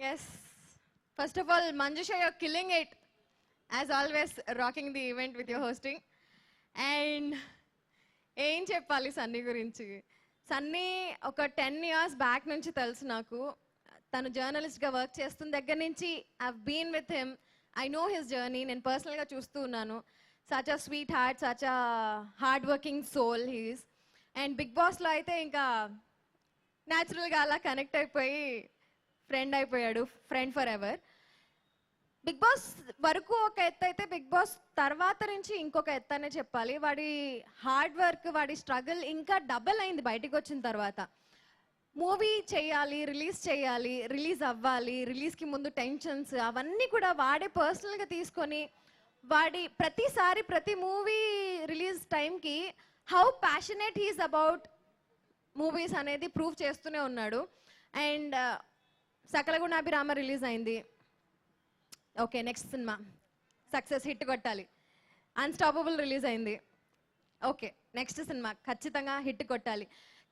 Yes. First of all, Manjusha, you're killing it. As always, rocking the event with your hosting. And ఏం చెప్పాలి సన్నీ గురించి. సన్నీ ఒక 10 years back నుంచి తెలుసు నాకు. తను జర్నలిస్ట్గా వర్క్ చేస్తున్న దగ్గర నుంచి I've been with him. I know his journey. నేను పర్సనల్గా చూస్తూ ఉన్నాను. Such a sweet heart, such a hard working soul he's. And Bigg బాస్లో అయితే ఇంకా న్యాచురల్గా అలా కనెక్ట్ అయిపోయి ఫ్రెండ్ అయిపోయాడు, friend forever. Bigg Boss వరకు ఒక ఎత్తు అయితే బిగ్ బాస్ తర్వాత నుంచి ఇంకొక ఎత్తు అనే చెప్పాలి. వాడి హార్డ్ వర్క్, వాడి స్ట్రగుల్ ఇంకా డబల్ అయింది బయటికి వచ్చిన తర్వాత. మూవీ చేయాలి, రిలీజ్ అవ్వాలి, రిలీజ్కి ముందు టెన్షన్స్ అవన్నీ కూడా వాడే పర్సనల్గా తీసుకొని వాడి ప్రతిసారి ప్రతి మూవీ రిలీజ్ టైంకి how passionate he's about movies అనేది ప్రూవ్ చేస్తూనే ఉన్నాడు. అండ్ సకలగుణాభిరామ రిలీజ్ అయింది. Okay, next cinema success, hit కొట్టాలి. అన్స్టాపబుల్ రిలీజ్ అయింది. ఓకే, నెక్స్ట్ సినిమా ఖచ్చితంగా హిట్ కొట్టాలి.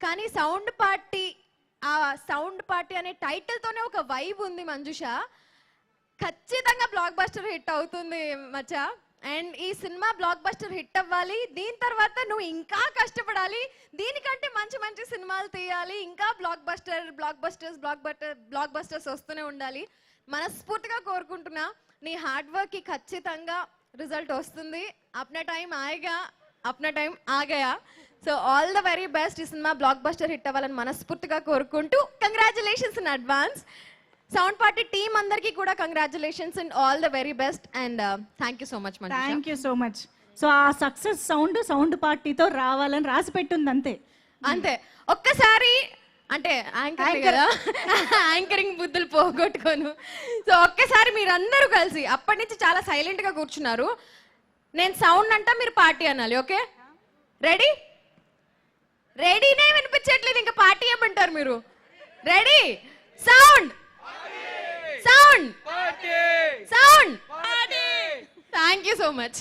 కానీ సౌండ్ పార్టీ అనే టైటిల్తోనే ఒక వైబ్ ఉంది మంజుష. ఖచ్చితంగా బ్లాక్ బస్టర్ హిట్ అవుతుంది మచ్చా. అండ్ ఈ సినిమా బ్లాక్ బస్టర్ హిట్ అవ్వాలి. దీని తర్వాత నువ్వు ఇంకా కష్టపడాలి, దీనికంటే మంచి మంచి సినిమాలు తీయాలి, ఇంకా బ్లాక్ బస్టర్స్ వస్తూనే ఉండాలి. మనస్ఫూర్తిగా కోరుకుంటున్నా. నీ హార్డ్ వర్క్ కి ఖచ్చితంగా రిజల్ట్ వస్తుంది. అప్నా టైం ఆగయా. So all the very best. ఈ సినిమా బ్లాక్ బస్టర్ హిట్ అవ్వాలని మనస్ఫూర్తిగా కోరుకుంటూ congratulations in advance. Sound party team అందరికీ కూడా congratulations and all the very best. And thank you so much. Thank you so much. So ఆ success sound పార్టీతో రావాలని రాసి పెట్టుంది అంతే. ఒక్కసారి అంటే యాంకరింగ్ బుద్ధులు పోగొట్టుకోను. సో ఒక్కసారి మీరందరూ కలిసి అప్పటి నుంచి చాలా సైలెంట్గా కూర్చున్నారు. నేను సౌండ్ అంటా, మీరు పార్టీ అనాలి. ఓకే, రెడీనే వినిపించట్లేదు, ఇంకా పార్టీ ఏమంటారు మీరు? Ready, sound. Thank you so much.